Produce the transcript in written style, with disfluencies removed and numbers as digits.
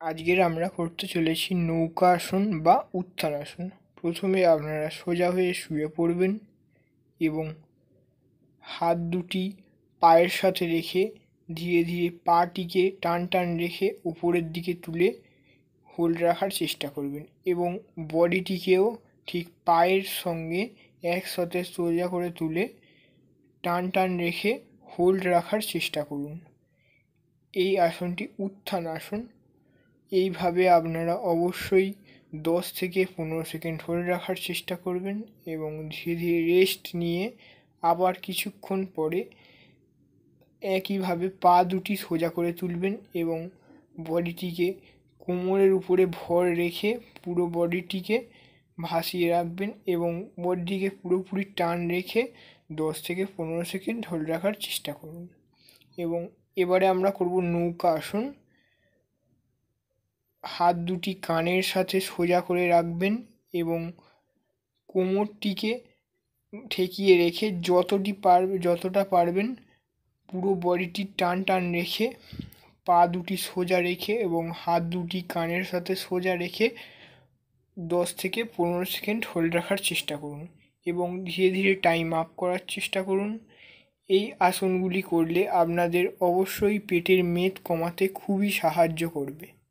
আজকের আমরা করতে চলেছি নৌকা আসন বা উত্থানাসন। প্রথমে আপনারা সোজা হয়ে শুয়ে পড়বেন এবং হাত দুটি পায়ের সাথে রেখে ধীরে ধীরে পাটিকে টান টান রেখে উপরের দিকে তুলে হোল্ড রাখার চেষ্টা করবেন এবং বডিটিকেও ঠিক পায়ের সঙ্গে একসাথে সোজা করে তুলে টান টান রেখে হোল্ড রাখার চেষ্টা করুন। এই আসনটি উত্থান আসন। এইভাবে আপনারা অবশ্যই 10 থেকে 15 সেকেন্ড হোল্ড রাখার চেষ্টা করবেন এবং ধীরে ধীরে রেস্ট নিয়ে আবার কিছুক্ষণ পরে একইভাবে পা দুটি সোজা করে তুলবেন এবং বডিটিকে কোমরের উপরে ভর রেখে পুরো বডিটিকে ভাসিয়ে রাখবেন এবং বডিটিকে পুরোপুরি টান রেখে 10 থেকে 15 সেকেন্ড হোল্ড রাখার চেষ্টা করুন। এবং এবারে আমরা করব নৌকা আসন। হাত দুটি কানের সাথে সোজা করে রাখবেন এবং কোমরটিকে ঠেকিয়ে রেখে যতটা পারবেন পুরো বডিটি টান টান রেখে পা দুটি সোজা রেখে এবং হাত দুটি কানের সাথে সোজা রেখে 10 থেকে 15 সেকেন্ড হোল্ড রাখার চেষ্টা করুন এবং ধীরে ধীরে টাইম আপ করার চেষ্টা করুন। এই আসনগুলি করলে আপনাদের অবশ্যই পেটের মেদ কমাতে খুবই সাহায্য করবে।